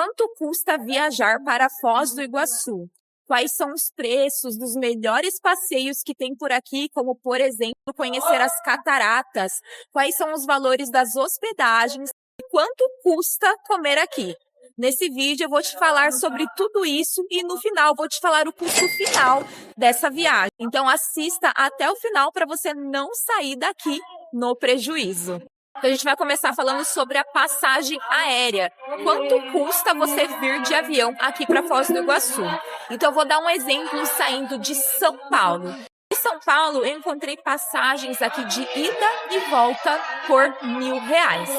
Quanto custa viajar para Foz do Iguaçu? Quais são os preços dos melhores passeios que tem por aqui, como, por exemplo, conhecer as cataratas? Quais são os valores das hospedagens? E quanto custa comer aqui? Nesse vídeo eu vou te falar sobre tudo isso e no final vou te falar o custo final dessa viagem. Então assista até o final para você não sair daqui no prejuízo. Então a gente vai começar falando sobre a passagem aérea. Quanto custa você vir de avião aqui para Foz do Iguaçu? Então eu vou dar um exemplo saindo de São Paulo. Em São Paulo eu encontrei passagens aqui de ida e volta por R$1.000.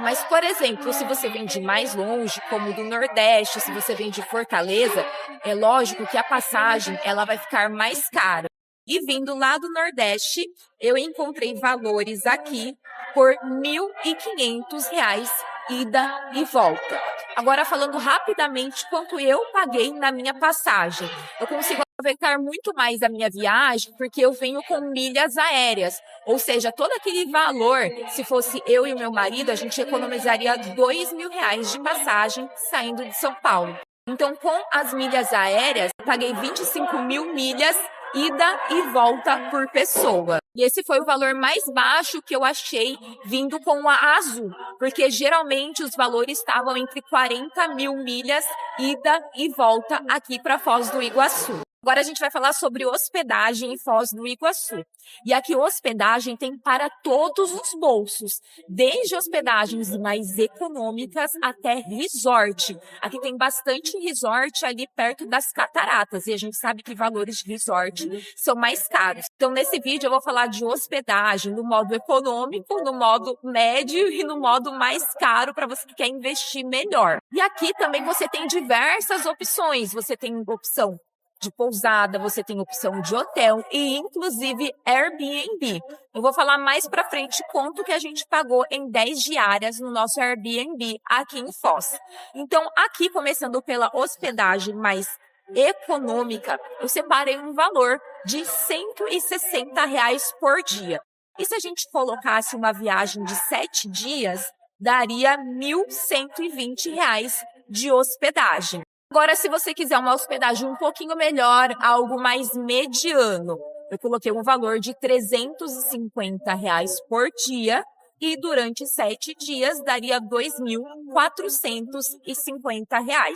Mas, por exemplo, se você vem de mais longe, como do Nordeste, se você vem de Fortaleza, é lógico que a passagem ela vai ficar mais cara. E vindo lá do Nordeste, eu encontrei valores aqui por R$1.500 ida e volta. Agora, falando rapidamente quanto eu paguei na minha passagem. Eu consigo aproveitar muito mais a minha viagem porque eu venho com milhas aéreas. Ou seja, todo aquele valor, se fosse eu e o meu marido, a gente economizaria R$2.000 de passagem saindo de São Paulo. Então, com as milhas aéreas, eu paguei 25.000 milhas ida e volta por pessoa. E esse foi o valor mais baixo que eu achei vindo com a Azul, porque geralmente os valores estavam entre 40.000 milhas ida e volta aqui para Foz do Iguaçu. Agora a gente vai falar sobre hospedagem em Foz do Iguaçu. E aqui hospedagem tem para todos os bolsos, desde hospedagens mais econômicas até resort. Aqui tem bastante resort ali perto das cataratas e a gente sabe que valores de resort são mais caros. Então nesse vídeo eu vou falar de hospedagem no modo econômico, no modo médio e no modo mais caro para você que quer investir melhor. E aqui também você tem diversas opções. Você tem opção de pousada, você tem opção de hotel e inclusive Airbnb. Eu vou falar mais para frente quanto que a gente pagou em 10 diárias no nosso Airbnb aqui em Foz. Então, aqui começando pela hospedagem mais econômica, eu separei um valor de R$160 por dia. E se a gente colocasse uma viagem de 7 dias, daria R$1.120 de hospedagem. Agora, se você quiser uma hospedagem um pouquinho melhor, algo mais mediano, eu coloquei um valor de R$350 por dia e durante 7 dias daria R$2.450.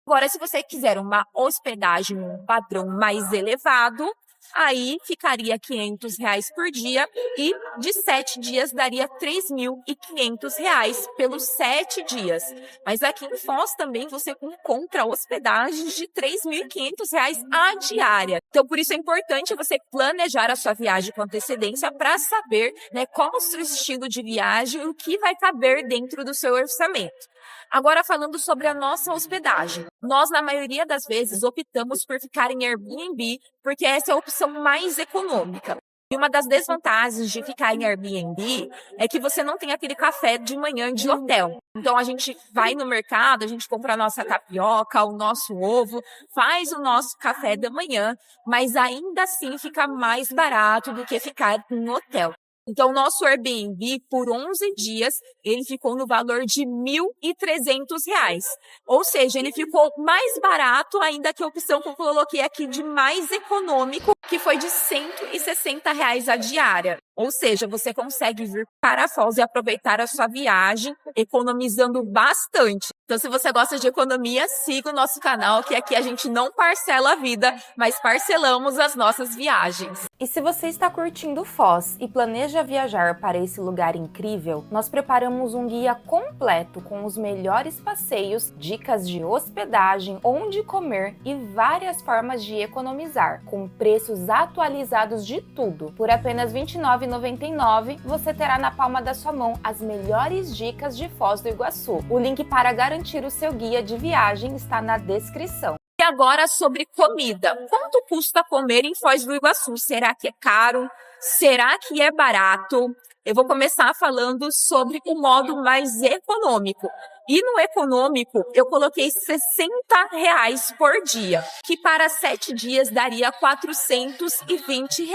Agora, se você quiser uma hospedagem um padrão mais elevado, aí ficaria R$500 por dia e de 7 dias daria R$3.500 pelos 7 dias. Mas aqui em Foz também você encontra hospedagens de R$3.500 a diária. Então, por isso é importante você planejar a sua viagem com antecedência para saber, né, qual o seu estilo de viagem e o que vai caber dentro do seu orçamento. Agora, falando sobre a nossa hospedagem. Nós, na maioria das vezes, optamos por ficar em Airbnb, porque essa é a opção mais econômica. E uma das desvantagens de ficar em Airbnb é que você não tem aquele café de manhã de hotel. Então, a gente vai no mercado, a gente compra a nossa tapioca, o nosso ovo, faz o nosso café da manhã, mas ainda assim fica mais barato do que ficar em hotel. Então, o nosso Airbnb, por 11 dias, ele ficou no valor de R$1.300. Ou seja, ele ficou mais barato ainda que a opção que eu coloquei aqui de mais econômico, que foi de R$160 a diária. Ou seja, você consegue vir para Foz e aproveitar a sua viagem, economizando bastante. Então, se você gosta de economia, siga o nosso canal, que aqui a gente não parcela a vida, mas parcelamos as nossas viagens. E se você está curtindo Foz e planeja viajar para esse lugar incrível, nós preparamos um guia completo com os melhores passeios, dicas de hospedagem, onde comer e várias formas de economizar, com preços atualizados de tudo. Por apenas R$ 29,99, você terá na palma da sua mão as melhores dicas de Foz do Iguaçu. O link para garantir o seu guia de viagem está na descrição. E agora sobre comida. Quanto custa comer em Foz do Iguaçu? Será que é caro? Será que é barato? Eu vou começar falando sobre o modo mais econômico. E no econômico, eu coloquei R$60 por dia, que para 7 dias daria R$420.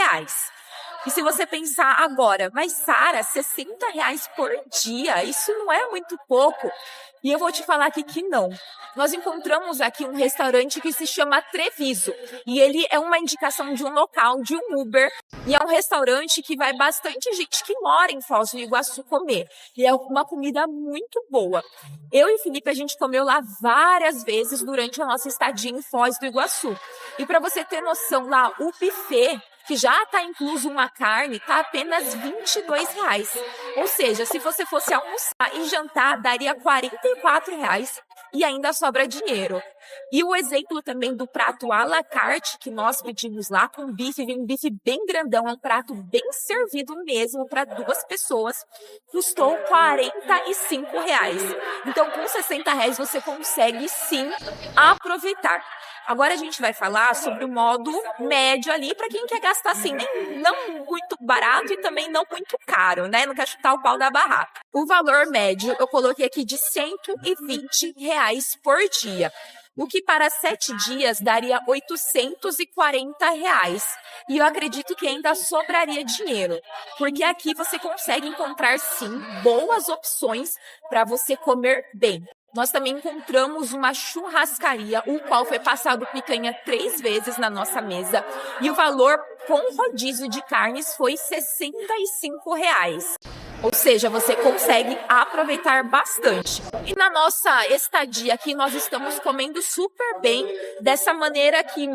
E se você pensar agora, mas Sara, R$60 por dia, isso não é muito pouco. E eu vou te falar aqui que não. Nós encontramos aqui um restaurante que se chama Treviso. E ele é uma indicação de um local, de um Uber. E é um restaurante que vai bastante gente que mora em Foz do Iguaçu comer. E é uma comida muito boa. Eu e o Felipe, a gente comeu lá várias vezes durante a nossa estadia em Foz do Iguaçu. E para você ter noção, lá o buffet, que já está incluso uma carne, está apenas R$22. Ou seja, se você fosse almoçar e jantar, daria R$44 e ainda sobra dinheiro. E o exemplo também do prato à la carte que nós pedimos lá com bife, vem um bife bem grandão, é um prato bem servido mesmo para 2 pessoas, custou R$45. Então com R$60 você consegue sim aproveitar. Agora a gente vai falar sobre o modo médio ali, para quem quer gastar assim, não muito barato e também não muito caro, né? Não quer chutar o pau da barraca. O valor médio eu coloquei aqui de R$120 por dia, o que para 7 dias daria R$840. E eu acredito que ainda sobraria dinheiro, porque aqui você consegue encontrar sim boas opções para você comer bem. Nós também encontramos uma churrascaria, o qual foi passado picanha 3 vezes na nossa mesa. E o valor com rodízio de carnes foi R$65. Ou seja, você consegue aproveitar bastante. E na nossa estadia aqui, nós estamos comendo super bem, dessa maneira que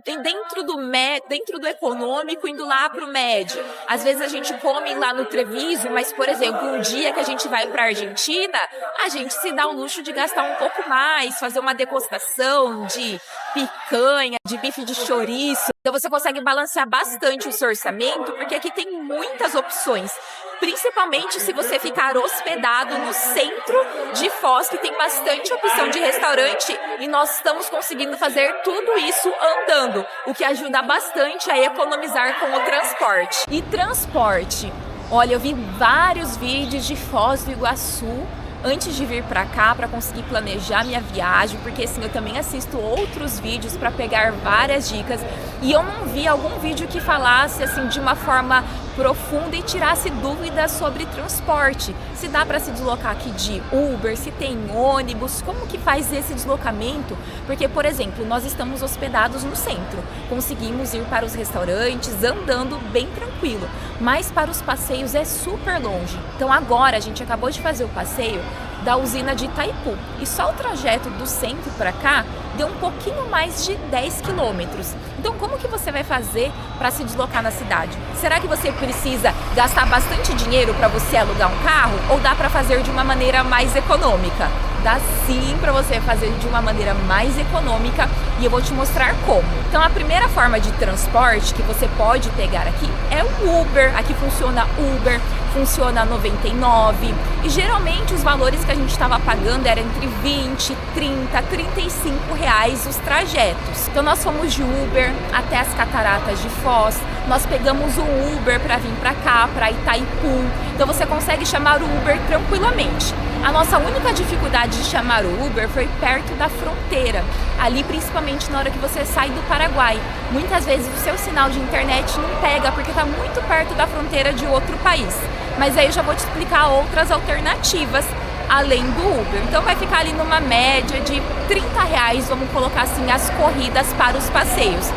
dentro do econômico, indo lá para o médio. Às vezes a gente come lá no Treviso, mas, por exemplo, um dia que a gente vai para a Argentina, a gente se dá o luxo de gastar um pouco mais, fazer uma degustação de picanha, de bife de chouriço. Então você consegue balancear bastante o seu orçamento, porque aqui tem muitas opções. Principalmente se você ficar hospedado no centro de Foz, que tem bastante opção de restaurante, e nós estamos conseguindo fazer tudo isso andando, o que ajuda bastante a economizar com o transporte. E transporte, olha, eu vi vários vídeos de Foz do Iguaçu antes de vir para cá, para conseguir planejar minha viagem, porque assim, eu também assisto outros vídeos para pegar várias dicas, e eu não vi algum vídeo que falasse assim de uma forma profunda e tirasse dúvidas sobre transporte. Se dá para se deslocar aqui de Uber, se tem ônibus, como que faz esse deslocamento? Porque, por exemplo, nós estamos hospedados no centro, conseguimos ir para os restaurantes andando bem tranquilo, mas para os passeios é super longe. Então agora a gente acabou de fazer o passeio da usina de Itaipu, e só o trajeto do centro para cá deu um pouquinho mais de 10 quilômetros. Então como que você vai fazer para se deslocar na cidade? Será que você precisa gastar bastante dinheiro para você alugar um carro, ou dá para fazer de uma maneira mais econômica? Dá sim para você fazer de uma maneira mais econômica, e eu vou te mostrar como. Então a primeira forma de transporte que você pode pegar aqui é o Uber. Aqui funciona Uber, funciona 99, e geralmente os valores que a gente estava pagando eram entre 20, 30, 35 reais os trajetos. Então nós fomos de Uber até as cataratas de Foz, nós pegamos um Uber para vir para cá, para Itaipu. Então você consegue chamar o Uber tranquilamente. A nossa única dificuldade de chamar o Uber foi perto da fronteira, ali principalmente na hora que você sai do Paraguai. Muitas vezes o seu sinal de internet não pega porque está muito perto da fronteira de outro país. Mas aí eu já vou te explicar outras alternativas além do Uber. Então vai ficar ali numa média de R$30, vamos colocar assim, as corridas para os passeios.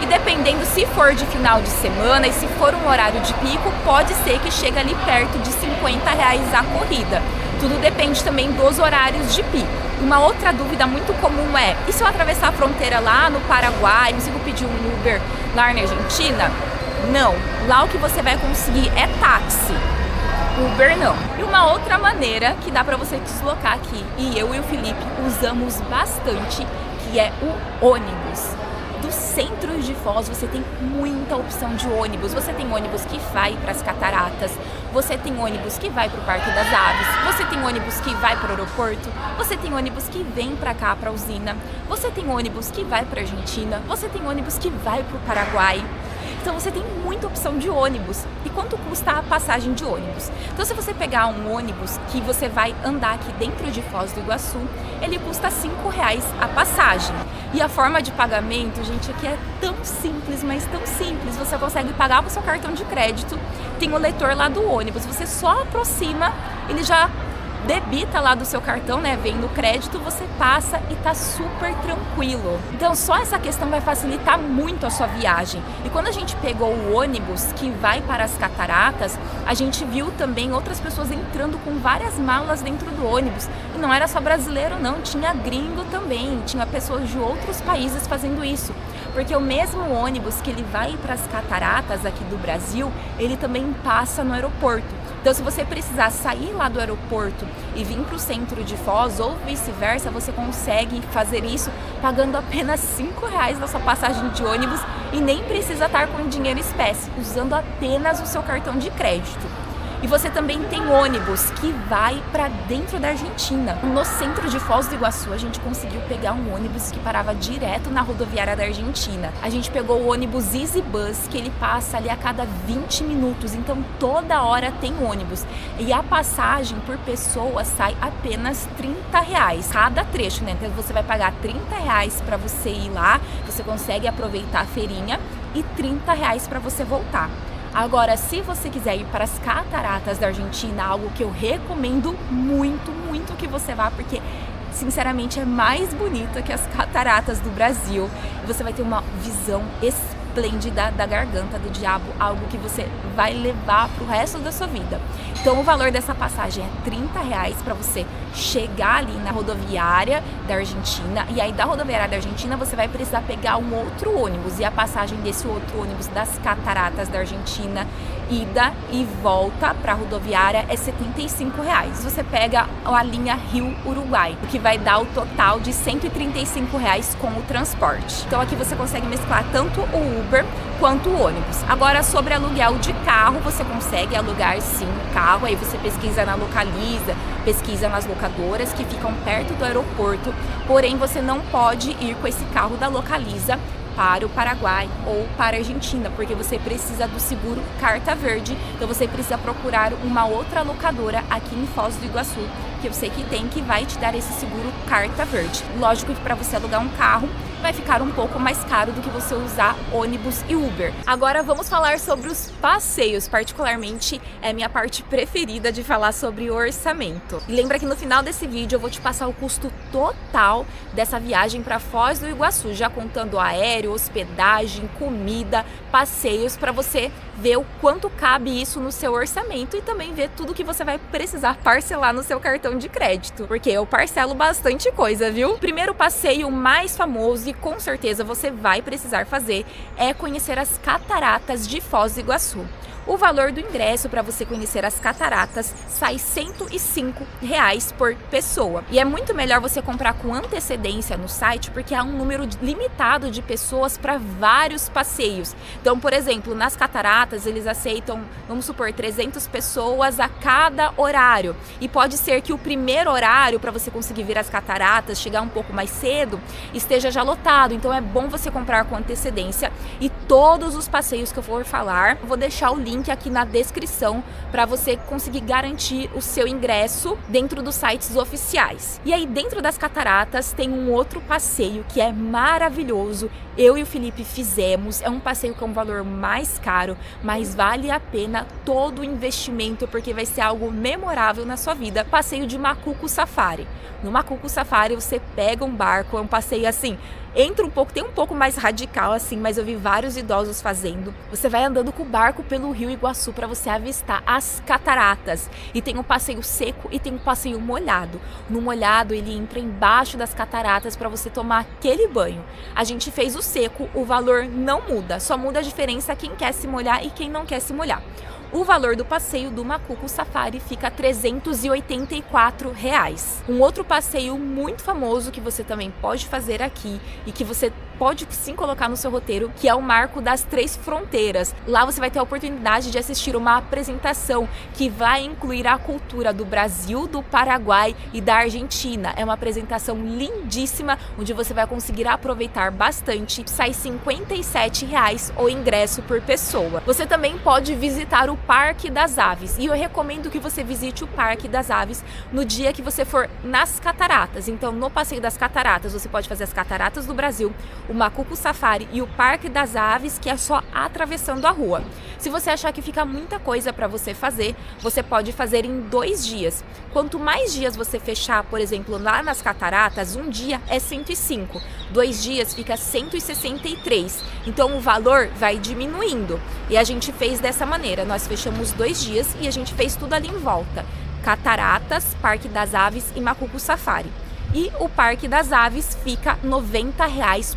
E dependendo se for de final de semana e se for um horário de pico, pode ser que chegue ali perto de R$50 a corrida. Tudo depende também dos horários de pico. Uma outra dúvida muito comum é: e se eu atravessar a fronteira lá no Paraguai, consigo pedir um Uber lá na Argentina? Não, lá o que você vai conseguir é táxi. Uber não. E uma outra maneira que dá para você deslocar aqui, e eu e o Felipe usamos bastante, que é o ônibus. Do centro de Foz você tem muita opção de ônibus. Você tem ônibus que vai para as cataratas, você tem ônibus que vai para o Parque das Aves, você tem ônibus que vai para o aeroporto, você tem ônibus que vem para cá, para a usina, você tem ônibus que vai para a Argentina, você tem ônibus que vai para o Paraguai. Então você tem muita opção de ônibus. E quanto custa a passagem de ônibus? Então se você pegar um ônibus que você vai andar aqui dentro de Foz do Iguaçu, ele custa R$5 a passagem. E a forma de pagamento, gente, aqui é tão simples, mas tão simples. Você consegue pagar com o seu cartão de crédito, tem o leitor lá do ônibus, você só aproxima, ele já debita lá do seu cartão, né, vem no crédito, você passa e tá super tranquilo. Então só essa questão vai facilitar muito a sua viagem. E quando a gente pegou o ônibus que vai para as cataratas, a gente viu também outras pessoas entrando com várias malas dentro do ônibus. E não era só brasileiro não, tinha gringo também, tinha pessoas de outros países fazendo isso. Porque o mesmo ônibus que ele vai para as cataratas aqui do Brasil, ele também passa no aeroporto. Então, se você precisar sair lá do aeroporto e vir para o centro de Foz ou vice-versa, você consegue fazer isso pagando apenas R$5 na sua passagem de ônibus e nem precisa estar com dinheiro espécie, usando apenas o seu cartão de crédito. E você também tem ônibus que vai para dentro da Argentina. No centro de Foz do Iguaçu, a gente conseguiu pegar um ônibus que parava direto na rodoviária da Argentina. A gente pegou o ônibus Easy Bus, que ele passa ali a cada 20 minutos, então toda hora tem ônibus. E a passagem por pessoa sai apenas R$30 cada trecho, né? Então você vai pagar R$30 para você ir lá, você consegue aproveitar a feirinha, e R$30 para você voltar. Agora, se você quiser ir para as cataratas da Argentina, algo que eu recomendo muito, muito que você vá, porque sinceramente é mais bonita que as cataratas do Brasil. Você vai ter uma visão esplêndida da garganta do diabo, algo que você vai levar para o resto da sua vida. Então o valor dessa passagem é R$30 para você chegar ali na rodoviária da Argentina, e aí da rodoviária da Argentina você vai precisar pegar um outro ônibus, e a passagem desse outro ônibus das cataratas da Argentina, ida e volta para a rodoviária, é R$75. Você pega a linha Rio-Uruguai, o que vai dar o total de R$135 com o transporte. Então aqui você consegue mesclar tanto o Uber quanto o ônibus. Agora, sobre aluguel de carro, você consegue alugar sim carro, aí você pesquisa na Localiza, pesquisa nas locadoras que ficam perto do aeroporto, porém você não pode ir com esse carro da Localiza para o Paraguai ou para a Argentina, porque você precisa do seguro Carta Verde, então você precisa procurar uma outra locadora aqui em Foz do Iguaçu, que eu sei que tem, que vai te dar esse seguro Carta Verde. Lógico que para você alugar um carro vai ficar um pouco mais caro do que você usar ônibus e Uber. Agora vamos falar sobre os passeios, particularmente é minha parte preferida de falar sobre orçamento. E lembra que no final desse vídeo eu vou te passar o custo total dessa viagem para Foz do Iguaçu, já contando aéreo, hospedagem, comida, passeios, para você ver o quanto cabe isso no seu orçamento e também ver tudo que você vai precisar parcelar no seu cartão de crédito, porque eu parcelo bastante coisa, viu? O primeiro passeio mais famoso e com certeza você vai precisar fazer é conhecer as cataratas de Foz do Iguaçu. O valor do ingresso para você conhecer as cataratas sai R$105 por pessoa. E é muito melhor você comprar com antecedência no site, porque há um número limitado de pessoas para vários passeios. Então, por exemplo, nas cataratas eles aceitam, vamos supor, 300 pessoas a cada horário. E pode ser que o primeiro horário para você conseguir ver as cataratas, chegar um pouco mais cedo, esteja já lotado. Então é bom você comprar com antecedência. E todos os passeios que eu for falar, eu vou deixar o link aqui na descrição para você conseguir garantir o seu ingresso dentro dos sites oficiais. E aí dentro das cataratas tem um outro passeio que é maravilhoso. Eu e o Felipe fizemos, é um passeio com um valor mais caro, mas vale a pena todo o investimento, porque vai ser algo memorável na sua vida. Passeio de Macuco Safari. No Macuco Safari você pega um barco, é um passeio assim, entra um pouco, tem um pouco mais radical assim, mas eu vi vários idosos fazendo. Você vai andando com o barco pelo Rio Iguaçu para você avistar as cataratas. E tem um passeio seco e tem um passeio molhado. No molhado ele entra embaixo das cataratas para você tomar aquele banho. A gente fez o seco, o valor não muda, só muda a diferença quem quer se molhar e quem não quer se molhar. O valor do passeio do Macuco Safari fica R$384. Um outro passeio muito famoso que você também pode fazer aqui e que você pode sim colocar no seu roteiro, que é o Marco das Três Fronteiras. Lá você vai ter a oportunidade de assistir uma apresentação que vai incluir a cultura do Brasil, do Paraguai e da Argentina. É uma apresentação lindíssima, onde você vai conseguir aproveitar bastante. Sai R$57 o ingresso por pessoa. Você também pode visitar o Parque das Aves, e eu recomendo que você visite o Parque das Aves no dia que você for nas cataratas. Então, no passeio das cataratas, você pode fazer as cataratas do Brasil, o Macuco Safari e o Parque das Aves, que é só atravessando a rua. Se você achar que fica muita coisa para você fazer, você pode fazer em 2 dias. Quanto mais dias você fechar, por exemplo, lá nas cataratas, um dia é 105, 2 dias fica 163. Então o valor vai diminuindo. E a gente fez dessa maneira, nós fechamos 2 dias e a gente fez tudo ali em volta. Cataratas, Parque das Aves e Macuco Safari. E o Parque das Aves fica R$ 90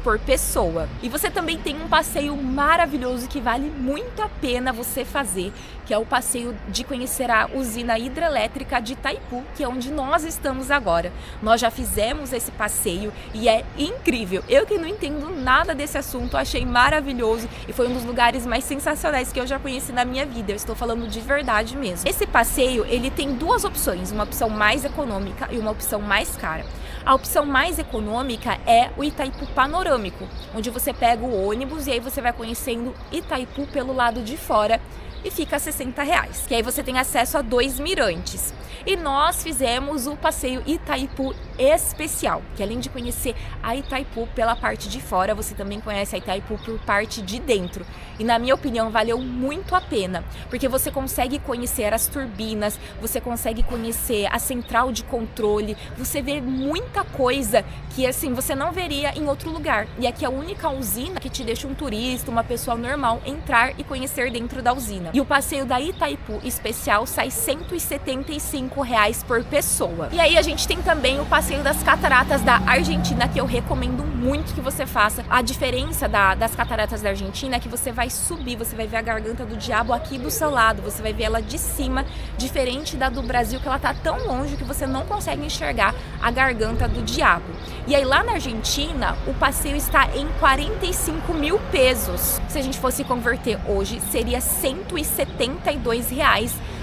por pessoa. E você também tem um passeio maravilhoso que vale muito a pena você fazer, que é o passeio de conhecer a usina hidrelétrica de Itaipu, que é onde nós estamos agora. Nós já fizemos esse passeio e é incrível. Eu que não entendo nada desse assunto, achei maravilhoso e foi um dos lugares mais sensacionais que eu já conheci na minha vida. Eu estou falando de verdade mesmo. Esse passeio, ele tem 2 opções, uma opção mais econômica e uma opção mais cara. A opção mais econômica é o Itaipu Panorâmico, onde você pega o ônibus e aí você vai conhecendo Itaipu pelo lado de fora e fica R$ 60, que aí você tem acesso a 2 mirantes. E nós fizemos o passeio Itaipu especial, que além de conhecer a Itaipu pela parte de fora, você também conhece a Itaipu por parte de dentro. E na minha opinião, valeu muito a pena, porque você consegue conhecer as turbinas, você consegue conhecer a central de controle, você vê muita coisa que assim você não veria em outro lugar. E aqui é a única usina que te deixa um turista, uma pessoa normal, entrar e conhecer dentro da usina. E o passeio da Itaipu especial sai R$ 175 por pessoa. E aí a gente tem também o passeio das cataratas da Argentina, que eu recomendo muito que você faça. A diferença das cataratas da Argentina é que você vai subir, você vai ver a garganta do diabo aqui do seu lado, você vai ver ela de cima, diferente da do Brasil, que ela tá tão longe que você não consegue enxergar a garganta do diabo. E aí lá na Argentina, o passeio está em 45 mil pesos. Se a gente fosse converter hoje, seria R$ 172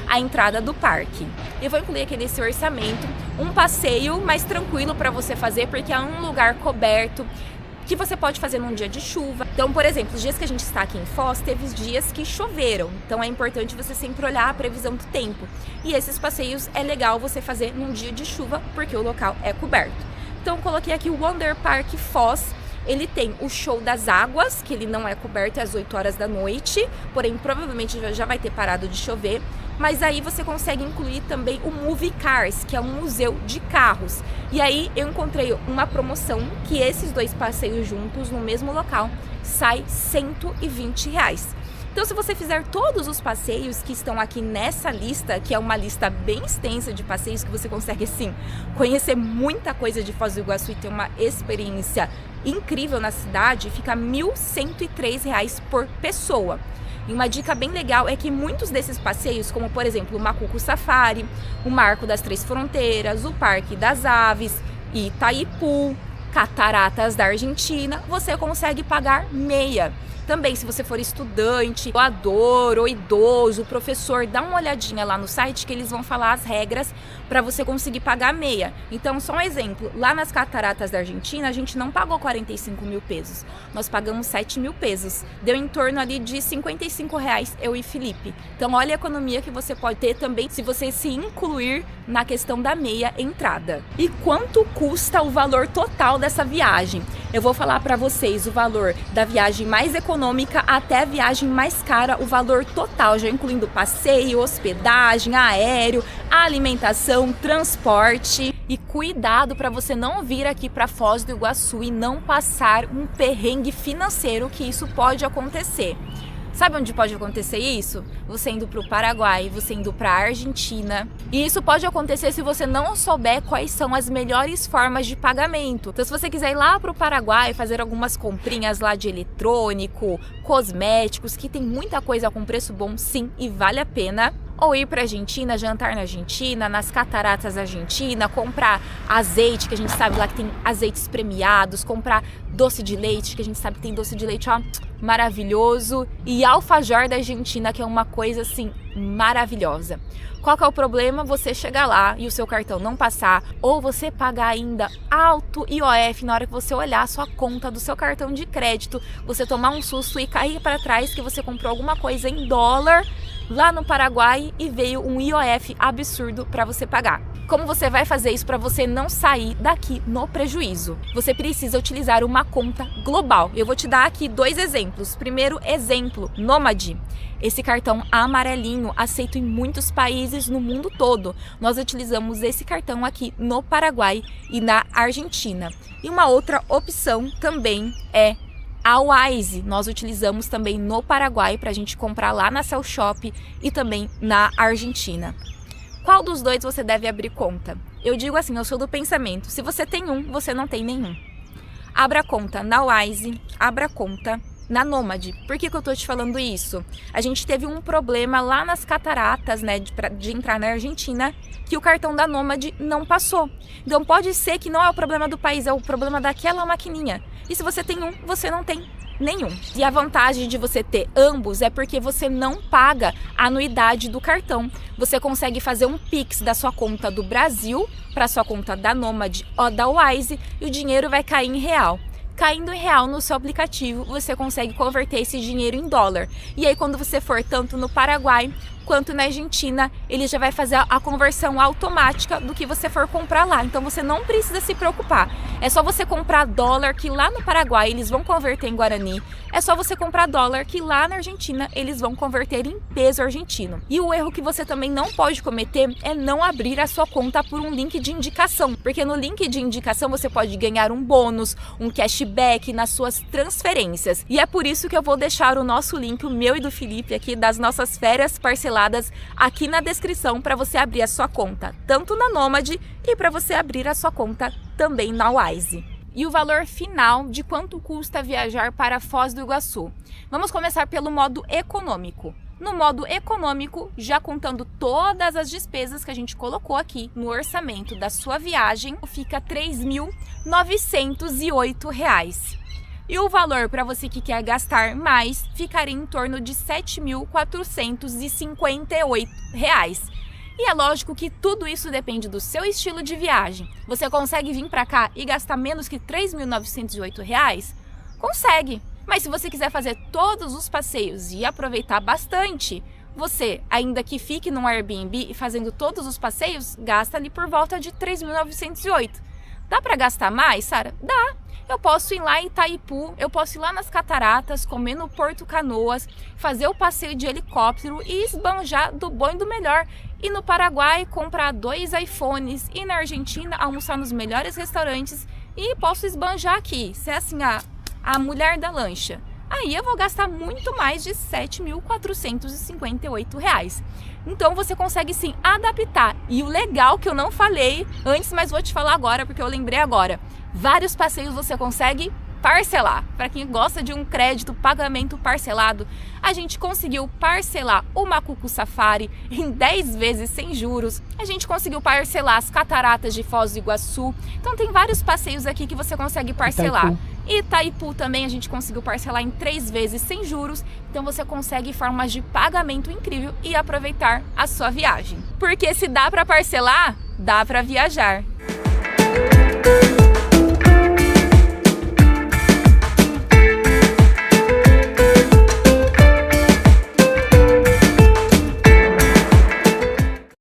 a entrada do parque. Eu vou incluir aqui nesse orçamento um passeio mais tranquilo para você fazer, porque é um lugar coberto, que você pode fazer num dia de chuva. Então, por exemplo, os dias que a gente está aqui em Foz, teve dias que choveram. Então é importante você sempre olhar a previsão do tempo. E esses passeios é legal você fazer num dia de chuva, porque o local é coberto. Então coloquei aqui o Wonder Park Foz. Ele tem o show das águas, que ele não é coberto, é às 8 horas da noite, porém provavelmente já vai ter parado de chover. Mas aí você consegue incluir também o Movie Cars, que é um museu de carros. E aí eu encontrei uma promoção que esses 2 passeios juntos no mesmo local sai R$ 120. Então, se você fizer todos os passeios que estão aqui nessa lista, que é uma lista bem extensa de passeios que você consegue, sim, conhecer muita coisa de Foz do Iguaçu e ter uma experiência incrível na cidade, fica R$ 1.103 por pessoa. E uma dica bem legal é que muitos desses passeios, como por exemplo o Macuco Safari, o Marco das Três Fronteiras, o Parque das Aves, Itaipu, Cataratas da Argentina, você consegue pagar meia. Também, se você for estudante, doador ou idoso, professor, dá uma olhadinha lá no site que eles vão falar as regras para você conseguir pagar meia. Então, só um exemplo, lá nas Cataratas da Argentina, a gente não pagou 45 mil pesos, nós pagamos 7 mil pesos. Deu em torno ali de R$ 55, eu e Felipe. Então, olha a economia que você pode ter também se você se incluir na questão da meia entrada. E quanto custa o valor total dessa viagem? Eu vou falar para vocês o valor da viagem mais econômica até a viagem mais cara, o valor total, já incluindo passeio, hospedagem, aéreo, alimentação, transporte. E cuidado para você não vir aqui para Foz do Iguaçu e não passar um perrengue financeiro, que isso pode acontecer. Sabe onde pode acontecer isso? Você indo para o Paraguai, você indo para a Argentina. E isso pode acontecer se você não souber quais são as melhores formas de pagamento. Então, se você quiser ir lá para o Paraguai, fazer algumas comprinhas lá de eletrônico, cosméticos, que tem muita coisa com preço bom, sim, e vale a pena. Ou ir para a Argentina, jantar na Argentina, nas cataratas da Argentina, comprar azeite, que a gente sabe lá que tem azeites premiados, comprar doce de leite, que a gente sabe que tem doce de leite, ó, maravilhoso, e alfajor da Argentina, que é uma coisa assim maravilhosa. Qual que é o problema? Você chegar lá e o seu cartão não passar, ou você pagar ainda alto IOF na hora que você olhar a sua conta do seu cartão de crédito, você tomar um susto e cair para trás que você comprou alguma coisa em dólar lá no Paraguai e veio um IOF absurdo para você pagar. Como você vai fazer isso para você não sair daqui no prejuízo? Você precisa utilizar uma conta global. Eu vou te dar aqui 2 exemplos. Primeiro exemplo, Nomad. Esse cartão amarelinho aceito em muitos países no mundo todo. Nós utilizamos esse cartão aqui no Paraguai e na Argentina. E uma outra opção também é a Wise. Nós utilizamos também no Paraguai para a gente comprar lá na Cell Shop e também na Argentina. Qual dos dois você deve abrir conta? Eu digo assim, eu sou do pensamento, se você tem um, você não tem nenhum. Abra conta na Wise, abra conta na Nomad. Por que eu tô te falando isso? A gente teve um problema lá nas cataratas, né, de entrar na Argentina, que o cartão da Nomad não passou. Então pode ser que não é o problema do país, é o problema daquela maquininha. E se você tem um, você não tem nenhum. E a vantagem de você ter ambos é porque você não paga a anuidade do cartão. Você consegue fazer um Pix da sua conta do Brasil para sua conta da Nomad ou da Wise e o dinheiro vai cair em real. Caindo em real no seu aplicativo, você consegue converter esse dinheiro em dólar. E aí quando você for tanto no Paraguai quanto na Argentina, ele já vai fazer a conversão automática do que você for comprar lá. Então você não precisa se preocupar. É só você comprar dólar, que lá no Paraguai eles vão converter em Guarani. É só você comprar dólar, que lá na Argentina eles vão converter em peso argentino. E o erro que você também não pode cometer é não abrir a sua conta por um link de indicação. Porque no link de indicação você pode ganhar um bônus, um cashback nas suas transferências. E é por isso que eu vou deixar o nosso link, o meu e do Felipe aqui, das nossas férias parceladas aqui na descrição para você abrir a sua conta, tanto na Nomad e para você abrir a sua conta também na Wise. E o valor final de quanto custa viajar para Foz do Iguaçu? Vamos começar pelo modo econômico. No modo econômico, já contando todas as despesas que a gente colocou aqui no orçamento da sua viagem, fica R$ 3.908. E o valor para você que quer gastar mais ficaria em torno de R$ 7.458. E é lógico que tudo isso depende do seu estilo de viagem. Você consegue vir para cá e gastar menos que R$ 3.908? Consegue! Mas se você quiser fazer todos os passeios e aproveitar bastante, você, ainda que fique num Airbnb e fazendo todos os passeios, gasta ali por volta de R$ 3.908. Dá para gastar mais, Sara? Dá! Eu posso ir lá em Itaipu, eu posso ir lá nas cataratas, comer no Porto Canoas, fazer o passeio de helicóptero e esbanjar do bom e do melhor. E no Paraguai, comprar 2 iPhones e na Argentina, almoçar nos melhores restaurantes e posso esbanjar aqui, ser assim a mulher da lancha. Aí eu vou gastar muito mais de R$ 7.458. Então você consegue sim adaptar. E o legal que eu não falei antes, mas vou te falar agora porque eu lembrei agora. Vários passeios você consegue parcelar. Para quem gosta de um crédito, pagamento parcelado, a gente conseguiu parcelar o Macuco Safari em 10 vezes sem juros. A gente conseguiu parcelar as cataratas de Foz do Iguaçu. Então tem vários passeios aqui que você consegue parcelar. Itaipu também a gente conseguiu parcelar em 3 vezes sem juros. Então você consegue formas de pagamento incrível e aproveitar a sua viagem. Porque se dá para parcelar, dá para viajar.